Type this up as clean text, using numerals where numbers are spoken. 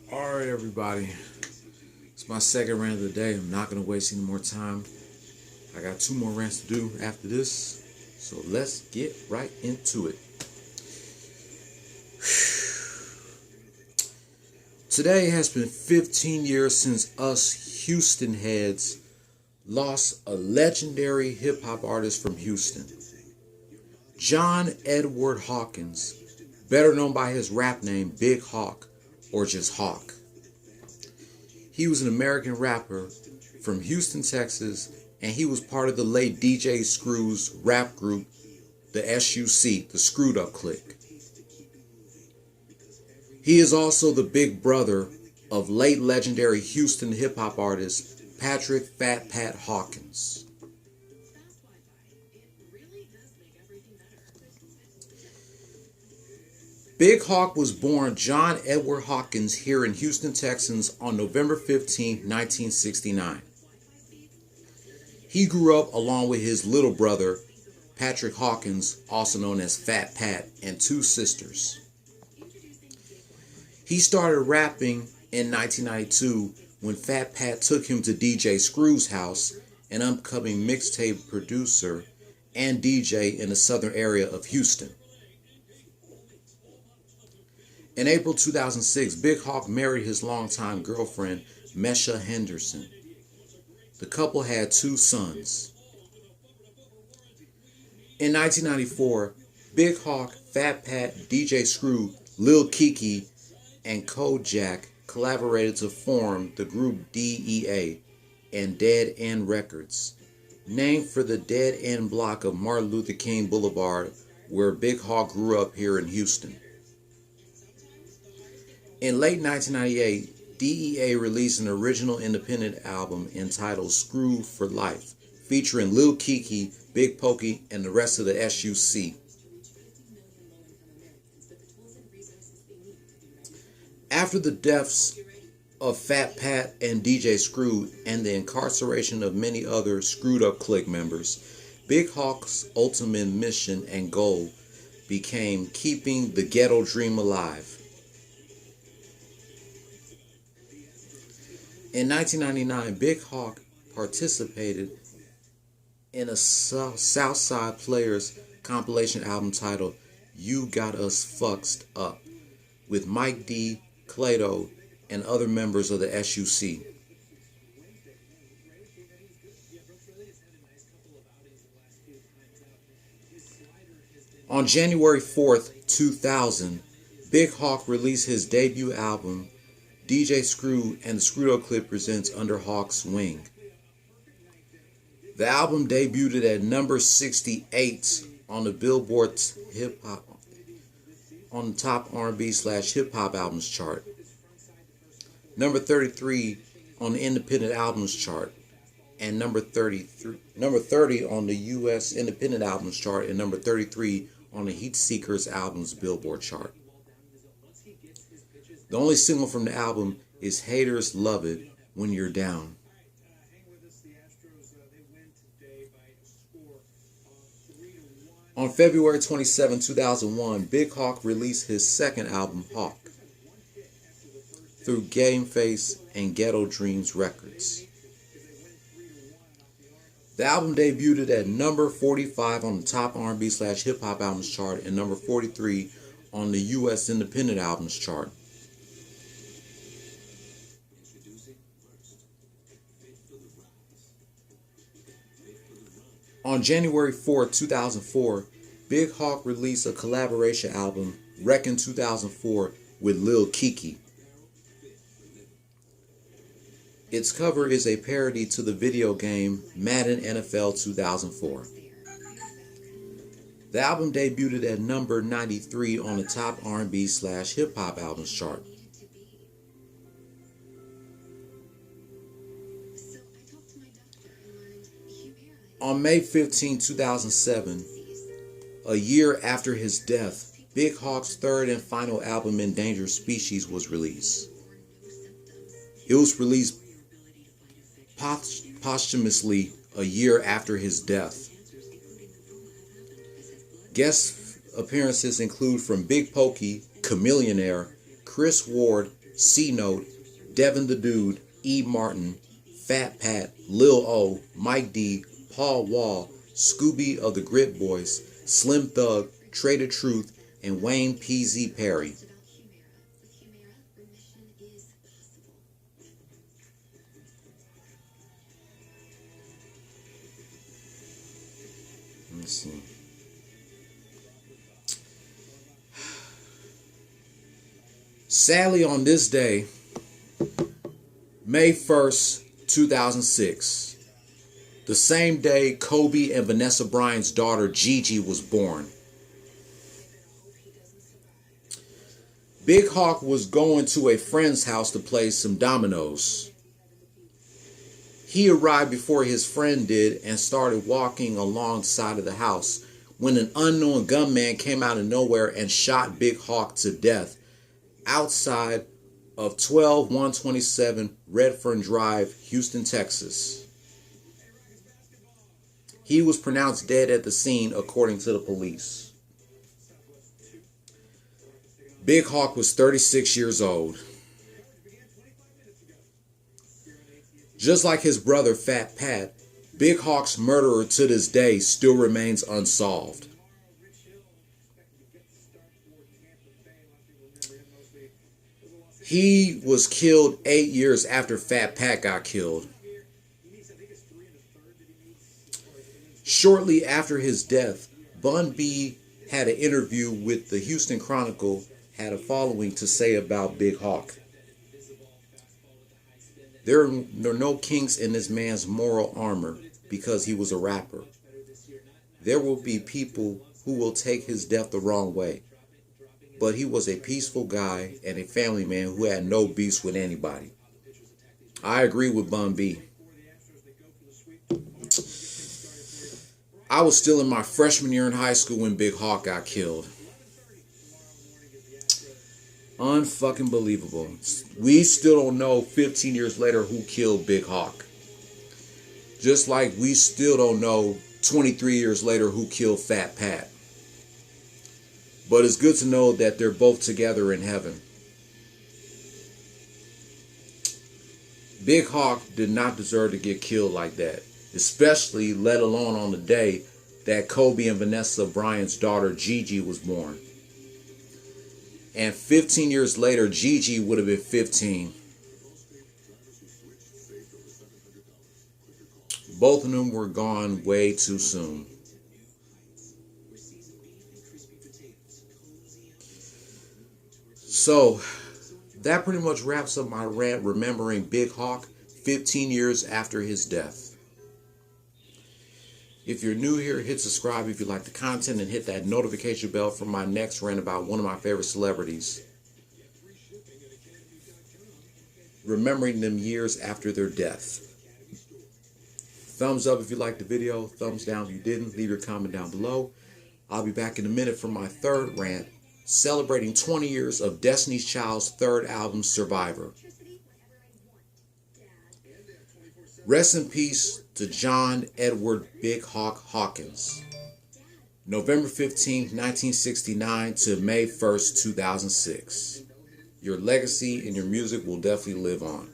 Alright, everybody. It's my second rant of the day. I'm not going to waste any more time. I got 2 more rants to do after this. So let's get right into it. Today has been 15 years since us Houston heads lost a legendary hip hop artist from Houston. John Edward Hawkins, better known by his rap name Big Hawk or just Hawk. He was an American rapper from Houston, Texas, and he was part of the late DJ Screw's rap group, the SUC, the Screwed Up Clique. He is also the big brother of late legendary Houston hip-hop artist Patrick Fat Pat Hawkins. Big Hawk was born John Edward Hawkins here in Houston, Texas on November 15, 1969. He grew up along with his little brother, Patrick Hawkins, also known as Fat Pat, and 2 sisters. He started rapping in 1992 when Fat Pat took him to DJ Screw's house, an upcoming mixtape producer and DJ in the southern area of Houston. In April 2006, Big Hawk married his longtime girlfriend, Mesha Henderson. The couple had 2 sons. In 1994, Big Hawk, Fat Pat, DJ Screw, Lil Keke, and Kojak collaborated to form the group DEA and Dead End Records, named for the dead end block of Martin Luther King Boulevard where Big Hawk grew up here in Houston. In late 1998, DEA released an original independent album entitled Screw for Life, featuring Lil Keke, Big Pokey, and the rest of the SUC. After the deaths of Fat Pat and DJ Screw and the incarceration of many other Screwed Up Clique members, Big Hawk's ultimate mission and goal became keeping the ghetto dream alive. In 1999, Big Hawk participated in a Southside Players compilation album titled You Got Us Fucked Up with Mike D, Clado, and other members of the SUC. On January 4th, 2000, Big Hawk released his debut album, DJ Screw and the Screwed Up Clique presents Under Hawk's Wing. The album debuted at number 68 on the Billboard hip hop on the top R&B/hip hop albums chart, number 33 on the independent albums chart, and number 30 on the US independent albums chart, and number 33 on the Heat Seekers albums Billboard chart. The only single from the album is Haters Love It When You're Down. On February 27, 2001, Big Hawk released his second album, Hawk, through Game Face and Ghetto Dreams Records. The album debuted at number 45 on the top R&B/hip hop albums chart and number 43 on the US independent albums chart. On January 4, 2004, Big Hawk released a collaboration album, Wreckin' 2004, with Lil Keke. Its cover is a parody to the video game Madden NFL 2004. The album debuted at number 93 on the top R&B/hip hop albums chart. On May 15, 2007, a year after his death, Big Hawk's third and final album, Endangered Species, was released. It was released posthumously a year after his death. Guest appearances include from Big Pokey, Chameleonaire, Chris Ward, C Note, Devin the Dude, E Martin, Fat Pat, Lil O, Mike D, Paul Wall, Scooby of the Grit Boys, Slim Thug, Trader Truth, and Wayne P.Z. Perry. Let me see. Sadly, on this day, May 1st, 2006, the same day Kobe and Vanessa Bryant's daughter Gigi was born, Big Hawk was going to a friend's house to play some dominoes. He arrived before his friend did and started walking alongside of the house when an unknown gunman came out of nowhere and shot Big Hawk to death outside of 12127 Redfern Drive, Houston, Texas. He was pronounced dead at the scene, according to the police. Big Hawk was 36 years old. Just like his brother Fat Pat, Big Hawk's murderer to this day still remains unsolved. He was killed 8 years after Fat Pat got killed. Shortly after his death, Bun B had an interview with the Houston Chronicle, had a following to say about Big Hawk. There are no kinks in this man's moral armor because he was a rapper. There will be people who will take his death the wrong way. But he was a peaceful guy and a family man who had no beefs with anybody. I agree with Bun B. I was still in my freshman year in high school when Big Hawk got killed. Unfucking believable. We still don't know 15 years later who killed Big Hawk. Just like we still don't know 23 years later who killed Fat Pat. But it's good to know that they're both together in heaven. Big Hawk did not deserve to get killed like that. Especially, let alone on the day that Kobe and Vanessa Bryant's daughter Gigi was born. And 15 years later, Gigi would have been 15. Both of them were gone way too soon. So, that pretty much wraps up my rant remembering Big Hawk 15 years after his death. If you're new here, hit subscribe if you like the content and hit that notification bell for my next rant about one of my favorite celebrities. Remembering them years after their death. Thumbs up if you liked the video. Thumbs down if you didn't. Leave your comment down below. I'll be back in a minute for my third rant, celebrating 20 years of Destiny's Child's third album, Survivor. Rest in peace to John Edward Big Hawk Hawkins. November 15th, 1969 to May 1st, 2006. Your legacy and your music will definitely live on.